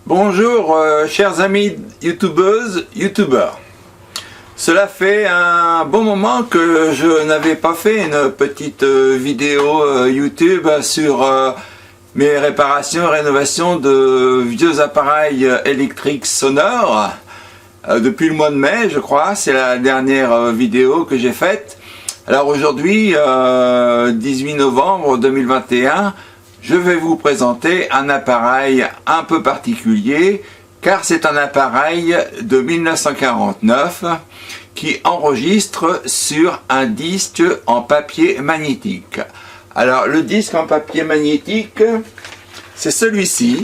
Bonjour chers amis youtubeuses, youtubeurs. Cela fait un bon moment que je n'avais pas fait une petite vidéo YouTube sur mes réparations et rénovations de vieux appareils électriques sonores. Depuis le mois de mai, je crois, c'est la dernière vidéo que j'ai faite. Alors aujourd'hui, 18 novembre 2021, je vais vous présenter un appareil un peu particulier, car c'est un appareil de 1949 qui enregistre sur un disque en papier magnétique. Alors le disque en papier magnétique, c'est celui-ci.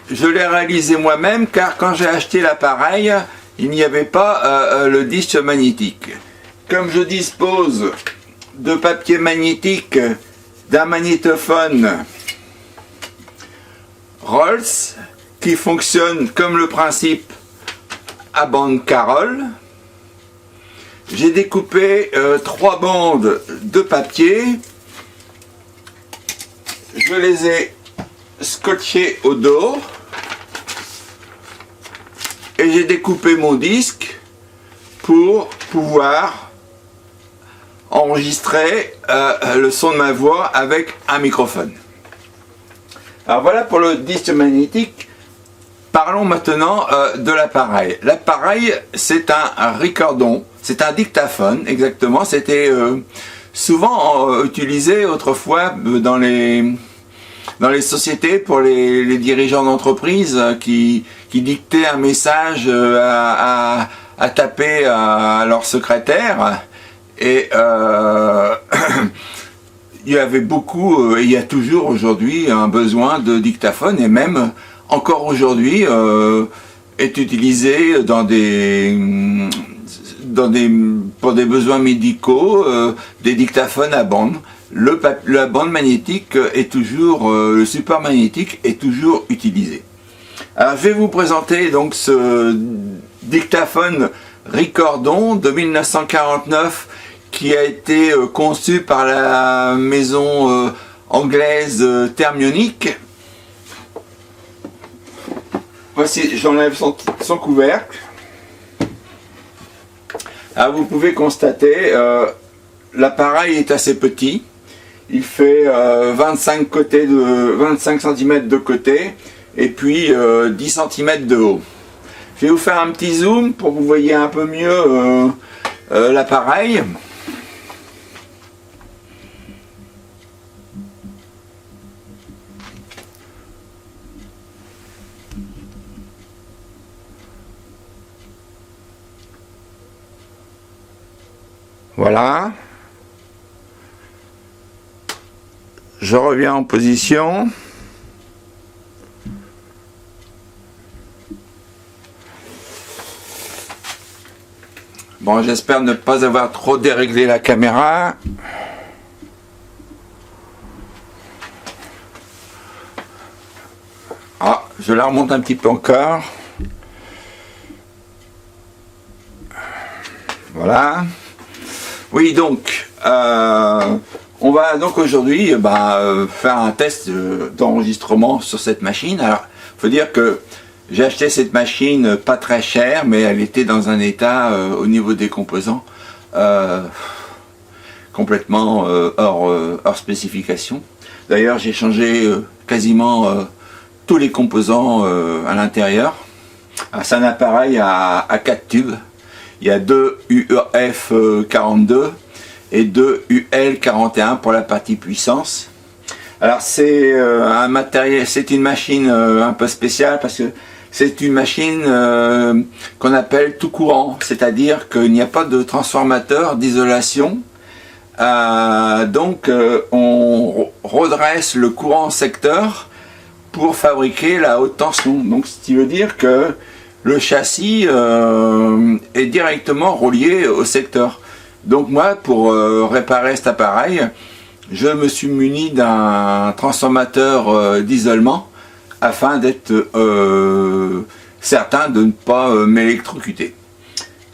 Je l'ai réalisé moi-même, car quand j'ai acheté l'appareil, il n'y avait pas le disque magnétique. Comme je dispose de papier magnétique d'un magnétophone Rolls qui fonctionne comme le principe à bande Carole, j'ai découpé 3 bandes de papier. Je les ai scotchées au dos et j'ai découpé mon disque pour pouvoir enregistrer le son de ma voix avec un microphone. Alors voilà pour le disque magnétique. Parlons maintenant de l'appareil. L'appareil, c'est un ricordon, c'est un dictaphone exactement. C'était souvent utilisé autrefois dans les sociétés pour les dirigeants d'entreprise qui dictaient un message à taper à leur secrétaire. Et il y avait beaucoup, et il y a toujours aujourd'hui un besoin de dictaphone, et même encore aujourd'hui est utilisé pour des besoins médicaux, des dictaphones à bande. La bande magnétique est toujours, le support magnétique est toujours utilisé. Alors je vais vous présenter donc ce dictaphone Ricordon de 1949 qui a été conçu par la maison anglaise Thermionic. Voici, j'enlève son couvercle. Alors vous pouvez constater, l'appareil est assez petit. Il fait 25 cm de côté et puis 10 cm de haut. Je vais vous faire un petit zoom pour que vous voyez un peu mieux l'appareil. Voilà. Je reviens en position. Bon, j'espère ne pas avoir trop déréglé la caméra. Ah, je la remonte un petit peu encore. Voilà. Oui, donc, on va donc aujourd'hui faire un test d'enregistrement sur cette machine. Alors, il faut dire que j'ai acheté cette machine pas très chère, mais elle était dans un état au niveau des composants complètement hors spécification. D'ailleurs, j'ai changé quasiment tous les composants à l'intérieur. C'est un appareil à 4 tubes. Il y a 2 UF42 et 2 UL41 pour la partie puissance. Alors c'est un matériel, c'est une machine un peu spéciale parce que c'est une machine qu'on appelle tout courant, c'est-à-dire qu'il n'y a pas de transformateur d'isolation. Donc on redresse le courant secteur pour fabriquer la haute tension. Donc ce qui veut dire que le châssis est directement relié au secteur. Donc moi, pour réparer cet appareil, je me suis muni d'un transformateur d'isolement afin d'être certain de ne pas m'électrocuter.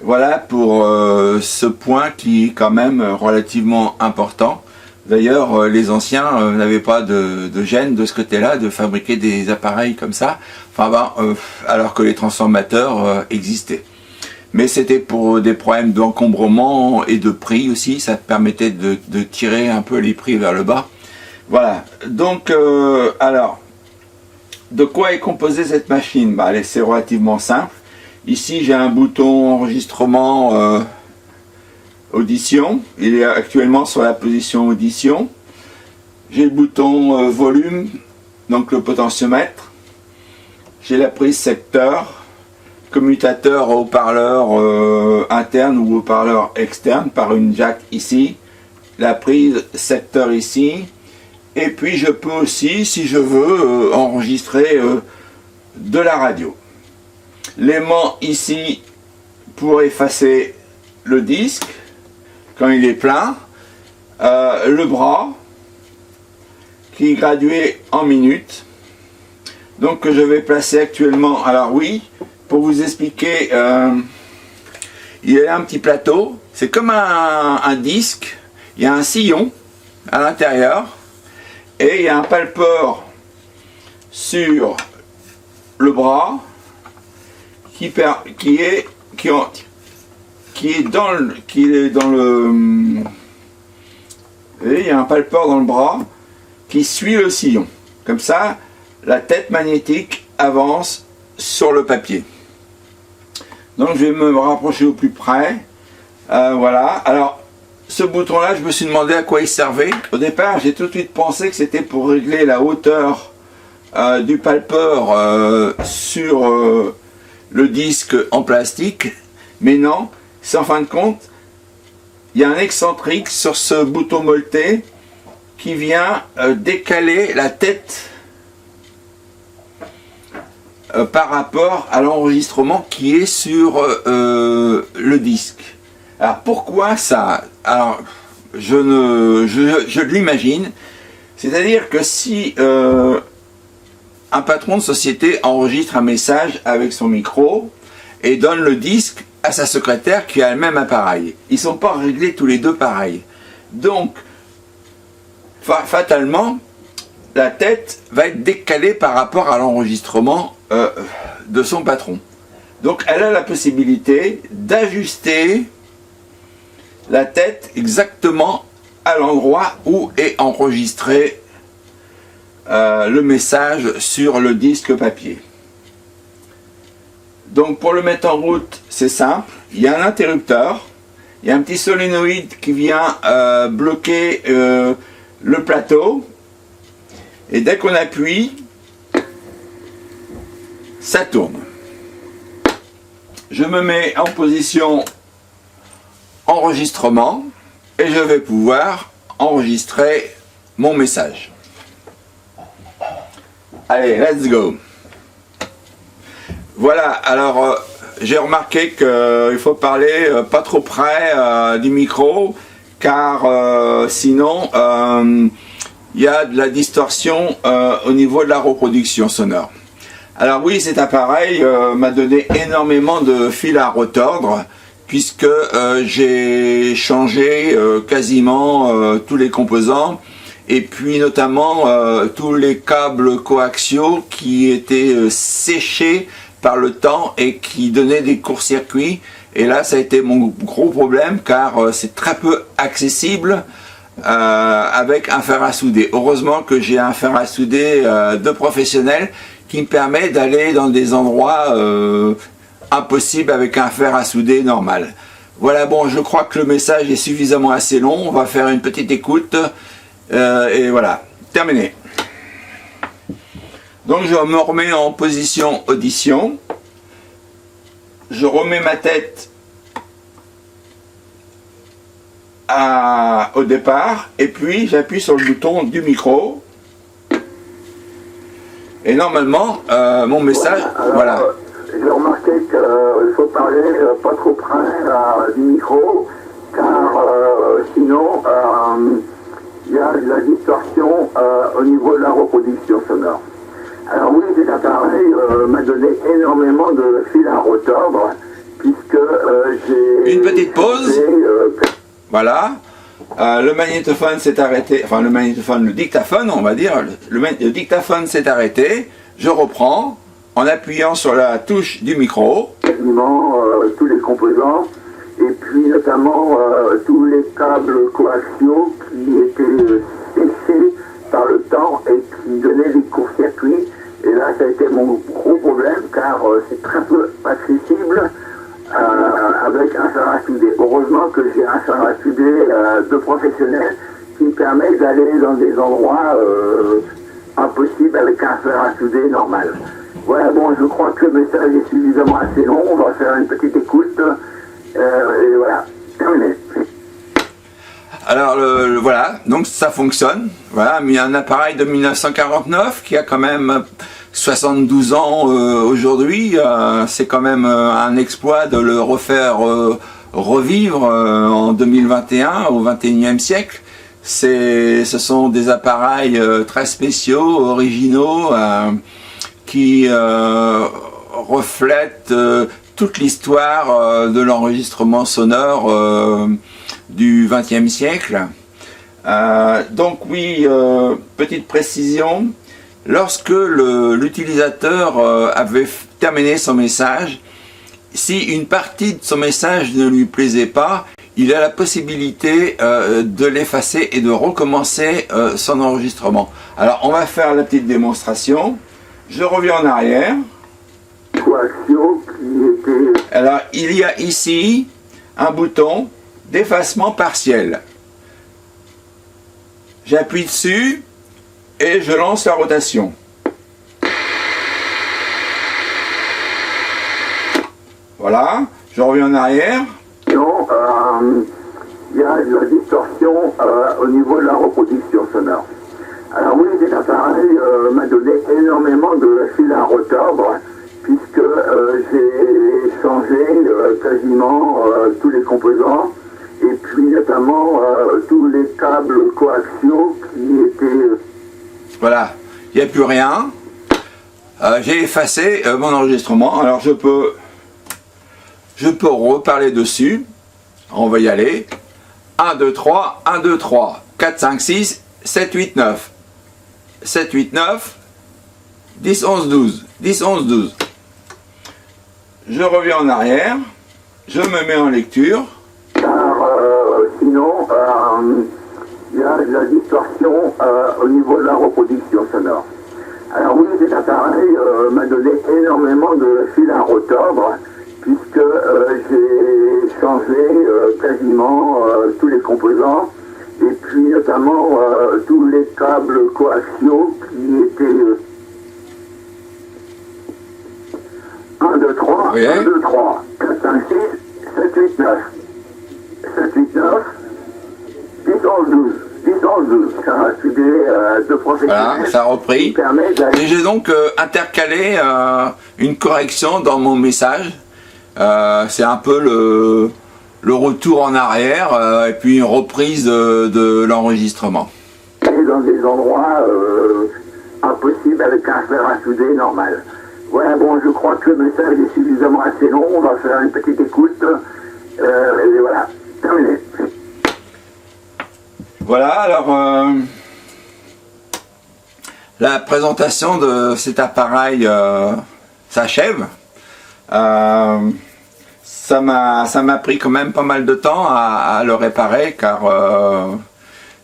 Voilà pour ce point qui est quand même relativement important. D'ailleurs, les anciens n'avaient pas de gêne de ce côté-là, de fabriquer des appareils comme ça, enfin, alors que les transformateurs existaient. Mais c'était pour des problèmes d'encombrement et de prix aussi, ça permettait de tirer un peu les prix vers le bas. Voilà, donc, alors, de quoi est composée cette machine? C'est relativement simple. Ici, j'ai un bouton enregistrement audition. Il est actuellement sur la position audition. J'ai le bouton volume, donc le potentiomètre. J'ai la prise secteur, commutateur haut-parleur interne ou haut-parleur externe par une jack ici. La prise secteur ici. Et puis je peux aussi, si je veux, enregistrer de la radio. L'aimant ici pour effacer le disque quand il est plein, le bras qui est gradué en minutes, donc que je vais placer actuellement. Alors oui, pour vous expliquer, il y a un petit plateau, c'est comme un disque, il y a un sillon à l'intérieur et il y a un palpeur sur le bras qui est dans le, et il y a un palpeur dans le bras qui suit le sillon. Comme ça, la tête magnétique avance sur le papier. Donc je vais me rapprocher au plus près. Voilà. Alors, ce bouton-là, je me suis demandé à quoi il servait. Au départ, j'ai tout de suite pensé que c'était pour régler la hauteur du palpeur sur le disque en plastique. Mais non, c'est en fin de compte, il y a un excentrique sur ce bouton molleté qui vient décaler la tête par rapport à l'enregistrement qui est sur le disque. Alors pourquoi ça? Alors je l'imagine, c'est-à-dire que si un patron de société enregistre un message avec son micro et donne le disque à sa secrétaire qui a le même appareil, ils ne sont pas réglés tous les deux pareils. Donc fatalement, la tête va être décalée par rapport à l'enregistrement de son patron. Donc elle a la possibilité d'ajuster la tête exactement à l'endroit où est enregistré le message sur le disque papier. Donc pour le mettre en route, c'est simple, il y a un interrupteur, il y a un petit solénoïde qui vient bloquer le plateau, et dès qu'on appuie, ça tourne. Je me mets en position enregistrement et je vais pouvoir enregistrer mon message. Allez, let's go. Voilà, alors j'ai remarqué qu'il faut parler pas trop près du micro, car sinon il y a de la distorsion au niveau de la reproduction sonore. Alors oui, cet appareil m'a donné énormément de fil à retordre, puisque j'ai changé quasiment tous les composants, et puis notamment tous les câbles coaxiaux qui étaient séchés par le temps et qui donnaient des courts-circuits. Et là, ça a été mon gros problème, car c'est très peu accessible avec un fer à souder. Heureusement que j'ai un fer à souder de professionnel qui me permet d'aller dans des endroits impossibles avec un fer à souder normal. Voilà, bon, je crois que le message est suffisamment assez long. On va faire une petite écoute et voilà, terminé. Donc je me remets en position audition. Je remets ma tête au départ et puis j'appuie sur le bouton du micro. Et normalement, mon message, voilà. J'ai remarqué qu'il faut parler pas trop près du micro, car sinon il y a de la distorsion au niveau de la reproduction sonore. Alors oui, cet appareil m'a donné énormément de fil à retordre, puisque j'ai... Une petite pause. Voilà. le magnétophone s'est arrêté, enfin le dictaphone on va dire, le dictaphone s'est arrêté, je reprends en appuyant sur la touche du micro. Quasiment tous les composants, et puis notamment tous les câbles coaxiaux qui étaient séchés par le temps et qui donnaient des courts-circuits. Et là, ça a été mon gros problème, car c'est très peu accessible avec un fer à souder. Heureusement que j'ai un fer à souder de professionnel qui me permet d'aller dans des endroits impossibles avec un fer à souder normal. Voilà, bon, je crois que le message est suffisamment assez long. On va faire une petite écoute. Et voilà, terminé. Alors voilà, donc ça fonctionne. Voilà, mais un appareil de 1949 qui a quand même 72 ans aujourd'hui, c'est quand même un exploit de le refaire revivre en 2021 au 21e siècle. Ce sont des appareils très spéciaux, originaux, qui reflètent toute l'histoire de l'enregistrement sonore du XXe siècle. Donc oui, petite précision, lorsque l'utilisateur avait terminé son message, si une partie de son message ne lui plaisait pas, il a la possibilité de l'effacer et de recommencer son enregistrement. Alors on va faire la petite démonstration. Je reviens en arrière. Alors il y a ici un bouton d'effacement partiel. J'appuie dessus et je lance la rotation. Voilà, je reviens en arrière. Non, il y a de la distorsion au niveau de la reproduction sonore. Alors oui, cet appareil m'a donné énormément de fil à retordre, puisque j'ai changé quasiment tous les composants, et puis notamment tous les câbles coaxiaux qui étaient... Voilà, il n'y a plus rien. J'ai effacé mon enregistrement. Alors je peux reparler dessus. On va y aller. 1, 2, 3, 1, 2, 3, 4, 5, 6, 7, 8, 9. 7, 8, 9, 10, 11, 12. 10, 11, 12. Je reviens en arrière. Je me mets en lecture. Sinon, il y a de la distorsion au niveau de la reproduction sonore. Alors oui, cet appareil m'a donné énormément de fil à retordre, puisque j'ai changé quasiment tous les composants, et puis notamment tous les câbles coaxiaux qui étaient 1, 2, 3, oui. 1, 2, 3, 4, 5, 6, 7, 8, 9. 7, 8, 9, 10, 11, 12. 10, 11, 12. Ça a suivi de professionnels. Voilà, ça a repris. Et j'ai donc intercalé une correction dans mon message. C'est un peu le retour en arrière et puis une reprise de l'enregistrement. Dans des endroits impossibles avec un fer à souder normal. Voilà, bon, je crois que le message est suffisamment assez long. On va faire une petite écoute. Et voilà, terminé. Voilà, alors la présentation de cet appareil s'achève. Ça m'a pris quand même pas mal de temps à le réparer, car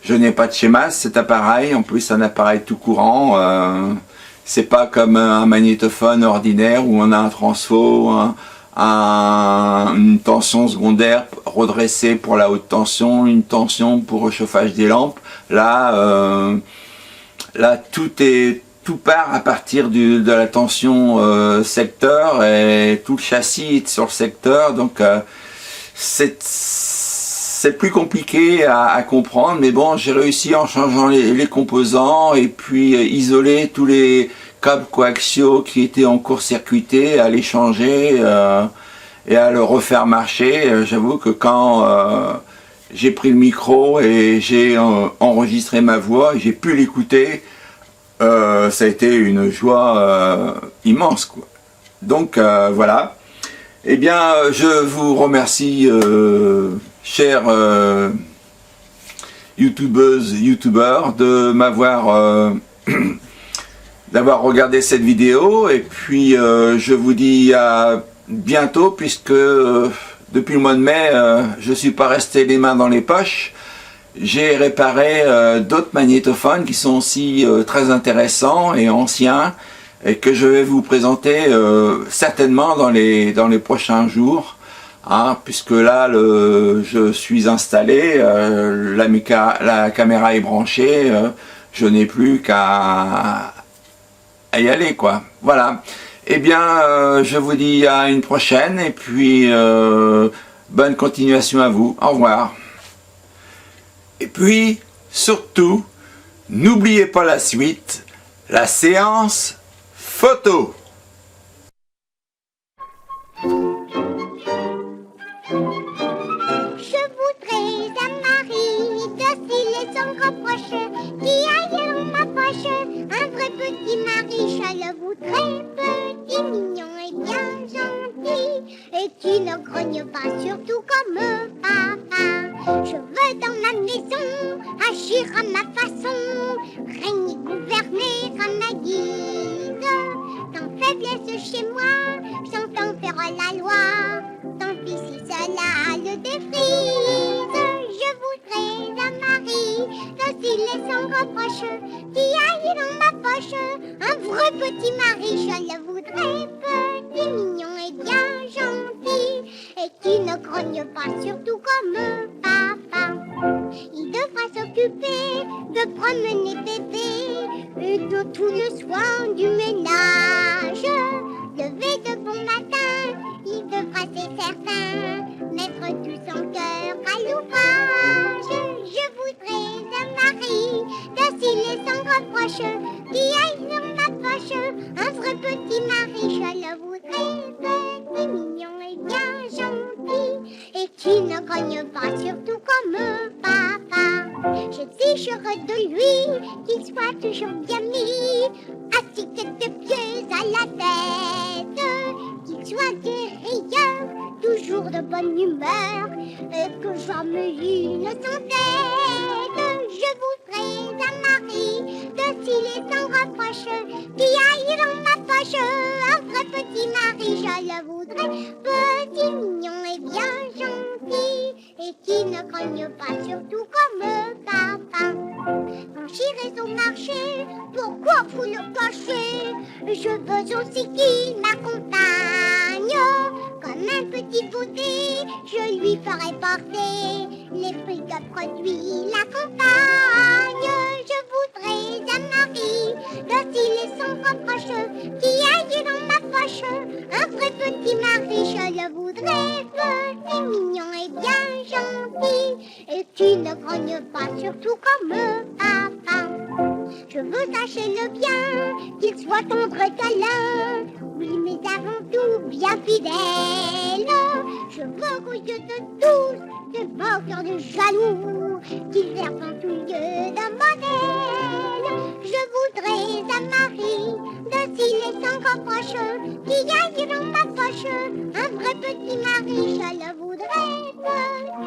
je n'ai pas de schéma cet appareil. En plus, c'est un appareil tout courant. C'est pas comme un magnétophone ordinaire où on a un transfo, une tension secondaire redressée pour la haute tension, une tension pour le chauffage des lampes. Là, tout part à partir de la tension secteur, et tout le châssis est sur le secteur, donc c'est plus compliqué à comprendre, mais bon, j'ai réussi en changeant les composants et puis isoler tous les câbles coaxiaux qui étaient en court-circuité, à les changer et à le refaire marcher. J'avoue que quand j'ai pris le micro et j'ai enregistré ma voix, j'ai pu l'écouter, ça a été une joie immense, quoi. Donc voilà. Eh bien, je vous remercie, chers youtubeuses, youtubeurs de m'avoir d'avoir regardé cette vidéo, et puis je vous dis à bientôt, puisque depuis le mois de mai je suis pas resté les mains dans les poches. J'ai réparé d'autres magnétophones qui sont aussi très intéressants et anciens, et que je vais vous présenter certainement dans les prochains jours, hein, puisque là je suis installé, la caméra est branchée, je n'ai plus qu'à y aller, quoi. Voilà. Eh bien, je vous dis à une prochaine, et puis bonne continuation à vous. Au revoir. Et puis, surtout, n'oubliez pas la suite, la séance photo. Je voudrais un mari docile et sans reproche, qui aille dans ma poche, un vrai petit mari. Je le voudrais petit, mignon et bien gentil, et qui ne grogne pas, surtout comme papa. Je veux dans ma maison agir à ma façon, régner, gouverner à ma guise. Sans faiblesse chez moi, j'entends faire la loi. Tant pis si cela le défrise. Je voudrais un mari docile et sans reproche, qui aille dans ma poche, un vrai petit mari. Je le voudrais petit, mignon et bien gentil, et qui ne grogne pas, surtout comme papa. Il devra s'occuper de promener bébé et de tout le soin du ménage. Lever de bon matin, il devra, c'est certain, mettre tout son cœur à l'ouvrage. Je voudrais un mari docile et sans reproche, qui aille dans ma poche, un vrai petit mari. Je le voudrais petit, mignon et bien gentil, et qui ne grogne pas, surtout comme papa. J'exigerai de lui qu'il soit toujours bien mis, assis tête de pieds à la tête, qu'il soit guérilleur, toujours de bonne humeur, et que jamais il ne s'entête. Je voudrais un mari docile et sans reproche, qui aille dans ma poche, un vrai petit mari. Je le voudrais petit, mignon et bien gentil, et qui ne grogne pas, surtout comme papa. Quand j'irai au marché, pourquoi vous le cachez? Je veux aussi qu'il m'accompagne. Comme un petit boudet, je lui ferai porter les fruits que produit la campagne. Je voudrais un mari docile et sans reproche, qui aille dans ma poche, un vrai petit mari. Je le voudrais petit, mignon et bien gentil, et qui ne grogne pas, surtout comme papa. Je veux tâcher le bien, qu'il soit tendre et câlin, oui, mais avant tout bien fidèle. Je veux qu'aux yeux de tous, de moqueurs, de jaloux, qu'il verse en tout lieu d'un modèle. Je voudrais un mari docile et sans reproche, qui aille dans ma poche, un vrai petit mari. Je le voudrais petit,